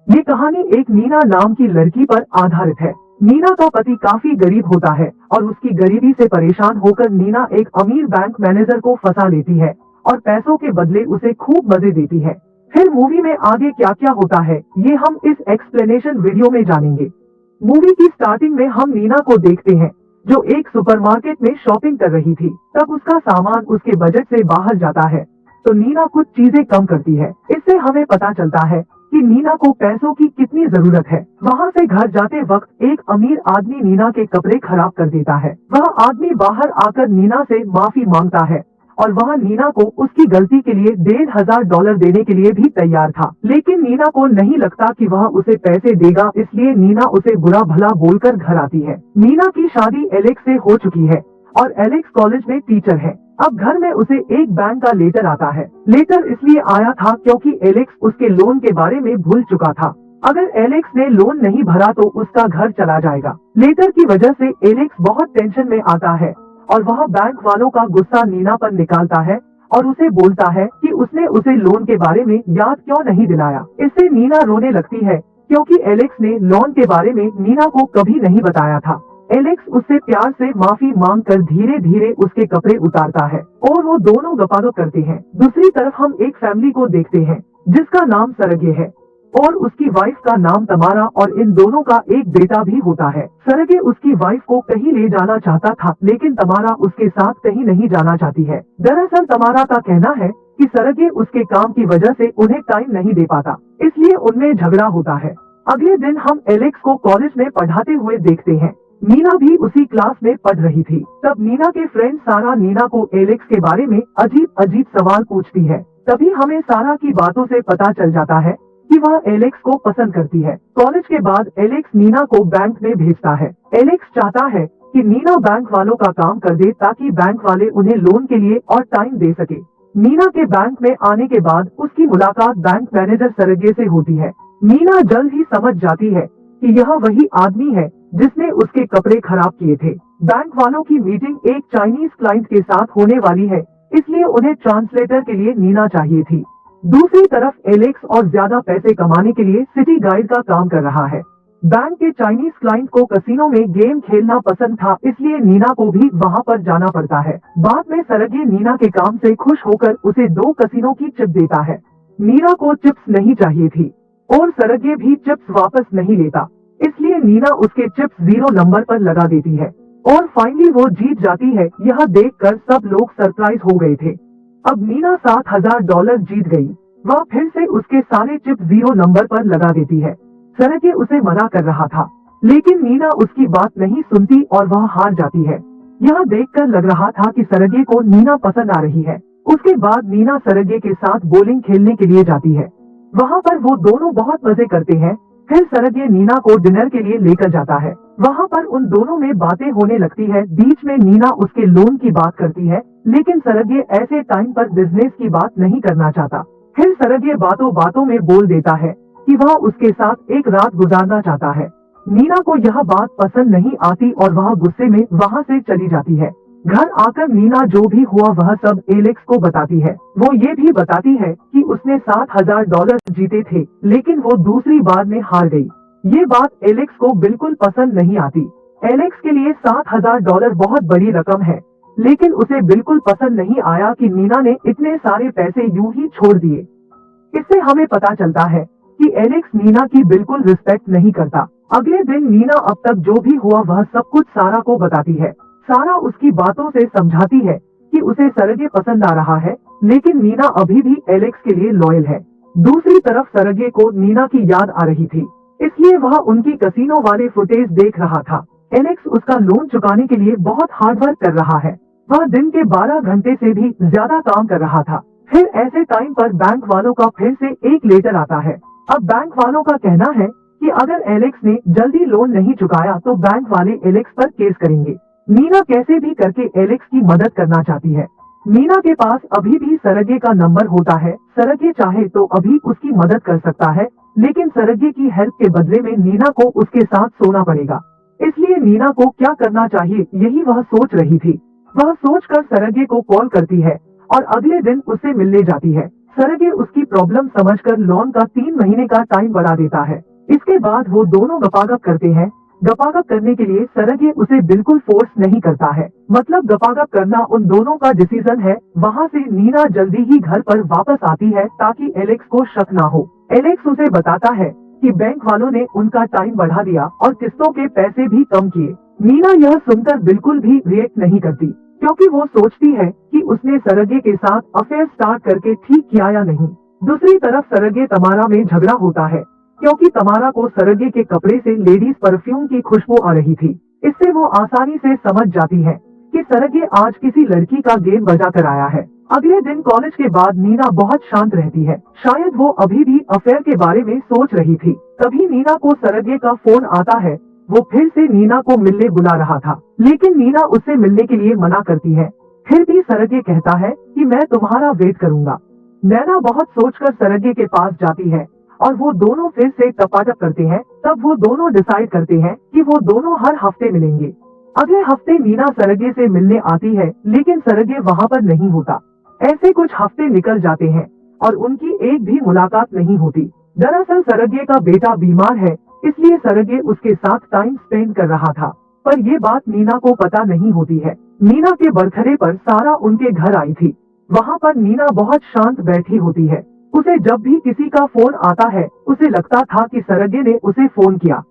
ये कहानी एक नीना नाम की लड़की पर आधारित है। नीना का पति काफी गरीब होता है और उसकी गरीबी से परेशान होकर नीना एक अमीर बैंक मैनेजर को फंसा लेती है और पैसों के बदले उसे खूब मजे देती है। फिर मूवी में आगे क्या क्या होता है ये हम इस एक्सप्लेनेशन वीडियो में जानेंगे। मूवी की स्टार्टिंग में हम नीना को देखते हैं जो एक सुपरमार्केट में शॉपिंग कर रही थी। तब उसका सामान उसके बजट से बाहर जाता है तो नीना कुछ चीजें कम करती है। इससे हमें पता चलता है कि नीना को पैसों की कितनी जरूरत है। वहाँ से घर जाते वक्त एक अमीर आदमी नीना के कपड़े खराब कर देता है। वह आदमी बाहर आकर नीना से माफी मांगता है और वह नीना को उसकी गलती के लिए $1,500 देने के लिए भी तैयार था। लेकिन नीना को नहीं लगता कि वह उसे पैसे देगा, इसलिए नीना उसे बुरा भला बोलकर घर आती है। नीना की शादी एलेक्स से हो चुकी है और एलेक्स कॉलेज में टीचर है। अब घर में उसे एक बैंक का लेटर आता है। लेटर इसलिए आया था क्योंकि एलेक्स उसके लोन के बारे में भूल चुका था। अगर एलेक्स ने लोन नहीं भरा तो उसका घर चला जाएगा। लेटर की वजह से एलेक्स बहुत टेंशन में आता है और वह बैंक वालों का गुस्सा नीना पर निकालता है और उसे बोलता है कि उसने उसे लोन के बारे में याद क्यों नहीं दिलाया। इससे नीना रोने लगती है क्योंकि एलेक्स ने लोन के बारे में नीना को कभी नहीं बताया था। एलेक्स उससे प्यार से माफी मांगकर धीरे धीरे उसके कपड़े उतारता है और वो दोनों गपागप करते हैं। दूसरी तरफ हम एक फैमिली को देखते हैं जिसका नाम सरगे है और उसकी वाइफ का नाम तमारा और इन दोनों का एक बेटा भी होता है। सरगे उसकी वाइफ को कहीं ले जाना चाहता था लेकिन तमारा उसके साथ कहीं नहीं जाना चाहती है। दरअसल तमारा का कहना है कि सरगे उसके काम की वजह से उन्हें टाइम नहीं दे पाता, इसलिए उनमें झगड़ा होता है। अगले दिन हम एलेक्स को कॉलेज में पढ़ाते हुए देखते हैं। नीना भी उसी क्लास में पढ़ रही थी। तब नीना के फ्रेंड सारा नीना को एलेक्स के बारे में अजीब अजीब सवाल पूछती है। तभी हमें सारा की बातों से पता चल जाता है कि वह एलेक्स को पसंद करती है। कॉलेज के बाद एलेक्स नीना को बैंक में भेजता है। एलेक्स चाहता है कि नीना बैंक वालों का काम कर दे ताकि बैंक वाले उन्हें लोन के लिए और टाइम दे सके। नीना के बैंक में आने के बाद उसकी मुलाकात बैंक मैनेजर सरगे से होती है। नीना जल्द ही समझ जाती है कि यह वही आदमी है जिसने उसके कपड़े खराब किए थे। बैंक वालों की मीटिंग एक चाइनीज क्लाइंट के साथ होने वाली है, इसलिए उन्हें ट्रांसलेटर के लिए नीना चाहिए थी। दूसरी तरफ एलेक्स और ज्यादा पैसे कमाने के लिए सिटी गाइड का काम कर रहा है। बैंक के चाइनीज क्लाइंट को कसिनो में गेम खेलना पसंद था, इसलिए नीना को भी वहां पर जाना पड़ता है। बाद में सरगे नीना के काम से खुश होकर उसे 2 कसिनो की चिप देता है। नीना को चिप्स नहीं चाहिए थी और सरगे भी चिप्स वापस नहीं लेता, इसलिए नीना उसके चिप्स 0 नंबर पर लगा देती है और फाइनली वो जीत जाती है। यह देखकर सब लोग सरप्राइज हो गए थे। अब नीना $7,000 जीत गई। वह फिर से उसके सारे चिप्स 0 नंबर पर लगा देती है। सरगे उसे मना कर रहा था लेकिन नीना उसकी बात नहीं सुनती और वह हार जाती है। यह देखकर लग रहा था कि सरगे को नीना पसंद आ रही है। उसके बाद नीना सरगे के साथ बोलिंग खेलने के लिए जाती है। वहाँ पर वो दोनों बहुत मजे करते हैं। फिर सरगे नीना को डिनर के लिए लेकर जाता है। वहाँ पर उन दोनों में बातें होने लगती है। बीच में नीना उसके लोन की बात करती है लेकिन सरगे ऐसे टाइम पर बिजनेस की बात नहीं करना चाहता। फिर सरगे बातों बातों में बोल देता है कि वह उसके साथ एक रात गुजारना चाहता है। नीना को यह बात पसंद नहीं आती और वह गुस्से में वहाँ से चली जाती है। घर आकर नीना जो भी हुआ वह सब एलेक्स को बताती है। वो ये भी बताती है कि उसने $7,000 जीते थे लेकिन वो दूसरी बार में हार गई। ये बात एलेक्स को बिल्कुल पसंद नहीं आती। एलेक्स के लिए $7,000 बहुत बड़ी रकम है, लेकिन उसे बिल्कुल पसंद नहीं आया कि नीना ने इतने सारे पैसे यूं ही छोड़ दिए। इससे हमें पता चलता है कि एलेक्स नीना की बिल्कुल रिस्पेक्ट नहीं करता। अगले दिन नीना अब तक जो भी हुआ वह सब कुछ सारा को बताती है। सारा उसकी बातों से समझाती है कि उसे सरगे पसंद आ रहा है लेकिन नीना अभी भी एलेक्स के लिए लॉयल है। दूसरी तरफ सरगे को नीना की याद आ रही थी, इसलिए वह उनकी कसिनो वाले फुटेज देख रहा था। एलेक्स उसका लोन चुकाने के लिए बहुत हार्ड वर्क कर रहा है। वह दिन के 12 घंटे से भी ज्यादा काम कर रहा था। फिर ऐसे टाइम पर बैंक वालों का फिर से एक लेटर आता है। अब बैंक वालों का कहना है कि अगर एलेक्स ने जल्दी लोन नहीं चुकाया तो बैंक वाले एलेक्स पर केस करेंगे। नीना कैसे भी करके एलेक्स की मदद करना चाहती है। नीना के पास अभी भी सरगे का नंबर होता है। सरगे चाहे तो अभी उसकी मदद कर सकता है, लेकिन सरगे की हेल्प के बदले में नीना को उसके साथ सोना पड़ेगा। इसलिए नीना को क्या करना चाहिए यही वह सोच रही थी। वह सोचकर सरगे को कॉल करती है और अगले दिन उससे मिलने जाती है। सरगे उसकी प्रॉब्लम समझकर लोन का 3 महीने का टाइम बढ़ा देता है। इसके बाद वो दोनों गपागप करते हैं। गपागप करने के लिए सरगे उसे बिल्कुल फोर्स नहीं करता है, मतलब गपागप करना उन दोनों का डिसीजन है। वहाँ से नीना जल्दी ही घर पर वापस आती है ताकि एलेक्स को शक ना हो। एलेक्स उसे बताता है कि बैंक वालों ने उनका टाइम बढ़ा दिया और किस्तों के पैसे भी कम किए। नीना यह सुनकर बिल्कुल भी रिएक्ट नहीं करती, क्योंकि वो सोचती है कि उसने सरगे के साथ अफेयर स्टार्ट करके ठीक किया या नहीं। दूसरी तरफ सरगे तमारा में झगड़ा होता है, क्योंकि तमारा को सरगे के कपड़े से लेडीज परफ्यूम की खुशबू आ रही थी। इससे वो आसानी से समझ जाती है कि सरगे आज किसी लड़की का गेम बजा कर आया है। अगले दिन कॉलेज के बाद नीना बहुत शांत रहती है। शायद वो अभी भी अफेयर के बारे में सोच रही थी। तभी नीना को सरगे का फोन आता है। वो फिर से नीना को मिलने बुला रहा था, लेकिन नीना उससे मिलने के लिए मना करती है। फिर भी सरगे कहता है कि मैं तुम्हारा वेट करूंगा। नैना बहुत सोचकर सरगे के पास जाती है और वो दोनों फिर से टपाटप करते हैं। तब वो दोनों डिसाइड करते हैं कि वो दोनों हर हफ्ते मिलेंगे। अगले हफ्ते नीना सरगे से मिलने आती है, लेकिन सरगे वहाँ पर नहीं होता। ऐसे कुछ हफ्ते निकल जाते हैं और उनकी एक भी मुलाकात नहीं होती। दरअसल सरगे का बेटा बीमार है, इसलिए सरगे उसके साथ टाइम स्पेंड कर रहा था, पर ये बात नीना को पता नहीं होती है। नीना के बर्थडे पर सारा उनके घर आई थी। वहाँ पर नीना बहुत शांत बैठी होती है। उसे जब भी किसी का फोन आता है, उसे लगता था कि सरगे ने उसे फोन किया।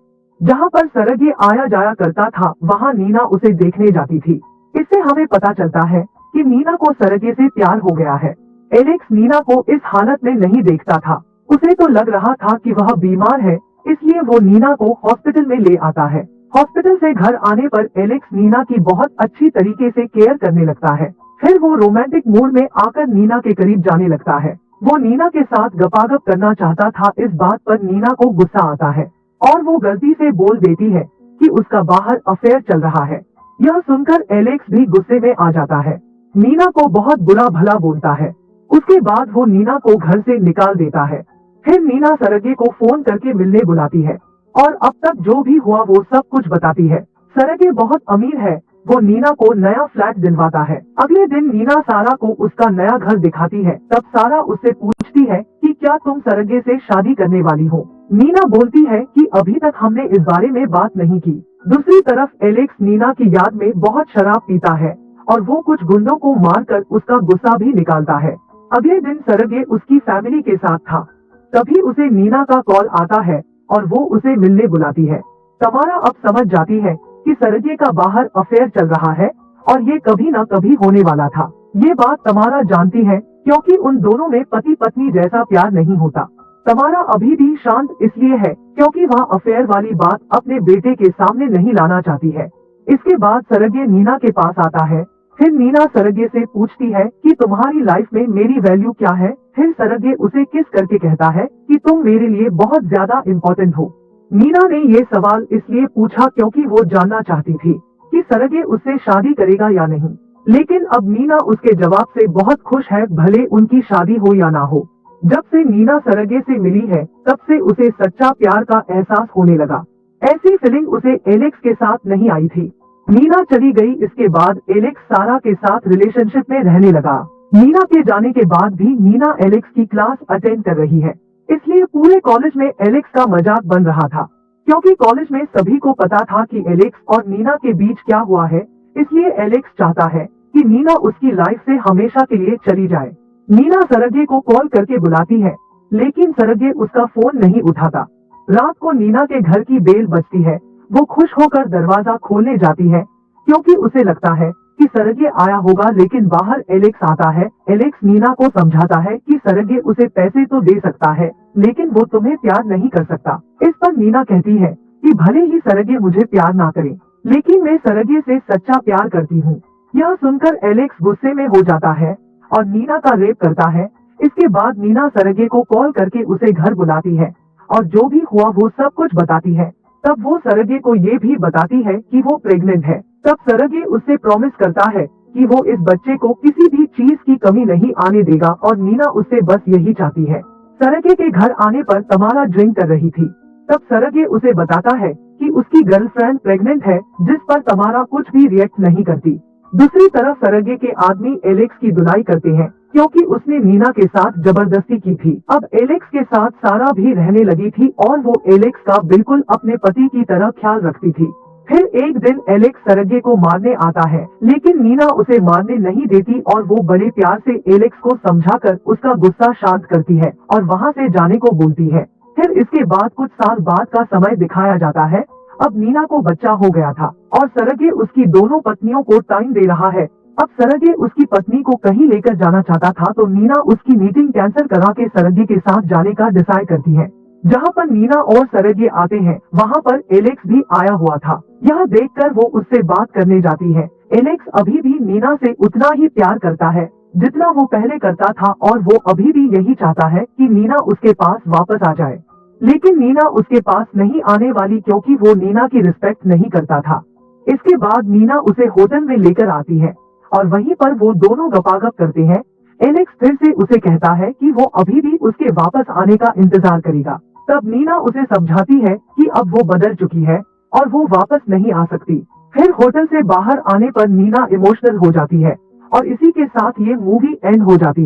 जहाँ पर सरगे आया जाया करता था, वहाँ नीना उसे देखने जाती थी। इससे हमें पता चलता है कि नीना को सरगे से प्यार हो गया है। एलेक्स नीना को इस हालत में नहीं देखता था। उसे तो लग रहा था कि वह बीमार है, इसलिए वो नीना को हॉस्पिटल में ले आता है। हॉस्पिटल से घर आने पर एलेक्स नीना की बहुत अच्छी तरीके से केयर करने लगता है। फिर वो रोमांटिक मूड में आकर नीना के करीब जाने लगता है। वो नीना के साथ गपागप करना चाहता था। इस बात पर नीना को गुस्सा आता है और वो गलती से बोल देती है कि उसका बाहर अफेयर चल रहा है। यह सुनकर एलेक्स भी गुस्से में आ जाता है। नीना को बहुत बुरा भला बोलता है। उसके बाद वो नीना को घर से निकाल देता है। फिर नीना सरगे को फोन करके मिलने बुलाती है और अब तक जो भी हुआ वो सब कुछ बताती है। सरगे बहुत अमीर है। वो नीना को नया फ्लैट दिलवाता है। अगले दिन नीना सारा को उसका नया घर दिखाती है। तब सारा उससे पूछती है कि क्या तुम सरगे से शादी करने वाली हो। नीना बोलती है कि अभी तक हमने इस बारे में बात नहीं की। दूसरी तरफ एलेक्स नीना की याद में बहुत शराब पीता है और वो कुछ गुंडों को मारकर उसका गुस्सा भी निकालता है। अगले दिन सरगे उसकी फैमिली के साथ था। तभी उसे नीना का कॉल आता है और वो उसे मिलने बुलाती है। तमारा अब समझ जाती है कि सरगे का बाहर अफेयर चल रहा है और ये कभी न कभी होने वाला था। ये बात तमारा जानती है, क्योंकि उन दोनों में पति पत्नी जैसा प्यार नहीं होता। तमारा अभी भी शांत इसलिए है क्योंकि वह अफेयर वाली बात अपने बेटे के सामने नहीं लाना चाहती है। इसके बाद सरगे नीना के पास आता है। फिर नीना सरगे से पूछती है कि तुम्हारी लाइफ में मेरी वैल्यू क्या है। फिर सरगे उसे किस करके कहता है कि तुम मेरे लिए बहुत ज्यादा इम्पोर्टेंट हो। नीना ने ये सवाल इसलिए पूछा क्योंकि वो जानना चाहती थी कि सरगे उससे शादी करेगा या नहीं। लेकिन अब नीना उसके जवाब से बहुत खुश है, भले उनकी शादी हो या ना हो। जब से नीना सरगे से मिली है, तब से उसे सच्चा प्यार का एहसास होने लगा। ऐसी फीलिंग उसे एलेक्स के साथ नहीं आई थी। नीना चली गई, इसके बाद एलेक्स सारा के साथ रिलेशनशिप में रहने लगा। नीना के जाने के बाद भी नीना एलेक्स की क्लास अटेंड कर रही है, इसलिए पूरे कॉलेज में एलेक्स का मजाक बन रहा था। क्योंकि कॉलेज में सभी को पता था कि एलेक्स और नीना के बीच क्या हुआ है, इसलिए एलेक्स चाहता है कि नीना उसकी लाइफ से हमेशा के लिए चली जाए। नीना सरगे को कॉल करके बुलाती है, लेकिन सरगे उसका फोन नहीं उठाता। रात को नीना के घर की बेल बजती है। वो खुश होकर दरवाजा खोलने जाती है, क्योंकि उसे लगता है कि सरगे आया होगा। लेकिन बाहर एलेक्स आता है। एलेक्स नीना को समझाता है कि सरगे उसे पैसे तो दे सकता है, लेकिन वो तुम्हें प्यार नहीं कर सकता। इस पर नीना कहती है कि भले ही सरगे मुझे प्यार ना करे, लेकिन मैं सरगे से सच्चा प्यार करती हूँ। यह सुनकर एलेक्स गुस्से में हो जाता है और नीना का रेप करता है। इसके बाद नीना सरगे को कॉल करके उसे घर बुलाती है और जो भी हुआ वो सब कुछ बताती है। तब वो सरगे को ये भी बताती है कि वो प्रेग्नेंट है। तब सरगे उससे प्रॉमिस करता है कि वो इस बच्चे को किसी भी चीज की कमी नहीं आने देगा और नीना उससे बस यही चाहती है। सरगे के घर आने पर तमारा ड्रिंक कर रही थी। तब सरगे उसे बताता है कि उसकी गर्लफ्रेंड प्रेग्नेंट है, जिस पर तमारा कुछ भी रिएक्ट नहीं करती। दूसरी तरफ सरगे के आदमी एलेक्स की धुलाई करते हैं। क्योंकि उसने नीना के साथ जबरदस्ती की थी। अब एलेक्स के साथ सारा भी रहने लगी थी और वो एलेक्स का बिल्कुल अपने पति की तरह ख्याल रखती थी। फिर एक दिन एलेक्स सरगे को मारने आता है, लेकिन नीना उसे मारने नहीं देती और वो बड़े प्यार से एलेक्स को समझाकर उसका गुस्सा शांत करती है और वहाँ से जाने को बोलती है। फिर इसके बाद कुछ साल बाद का समय दिखाया जाता है। अब नीना को बच्चा हो गया था और सरगे उसकी दोनों पत्नियों को टाइम दे रहा है। अब सरगे उसकी पत्नी को कहीं लेकर जाना चाहता था तो नीना उसकी मीटिंग कैंसिल करा के सरगे के साथ जाने का डिसाइड करती है। जहाँ पर नीना और सरगे आते हैं, वहाँ पर एलेक्स भी आया हुआ था। यह देखकर वो उससे बात करने जाती है। एलेक्स अभी भी नीना से उतना ही प्यार करता है जितना वो पहले करता था और वो अभी भी यही चाहता है कि नीना उसके पास वापस आ जाए। लेकिन नीना उसके पास नहीं आने वाली क्योंकि वो नीना की रिस्पेक्ट नहीं करता था। इसके बाद नीना उसे होटल में लेकर आती है और वहीं पर वो दोनों गपागप करते हैं। एलेक्स फिर से उसे कहता है कि वो अभी भी उसके वापस आने का इंतजार करेगा। तब नीना उसे समझाती है कि अब वो बदल चुकी है और वो वापस नहीं आ सकती। फिर होटल से बाहर आने पर नीना इमोशनल हो जाती है और इसी के साथ ये मूवी एंड हो जाती है।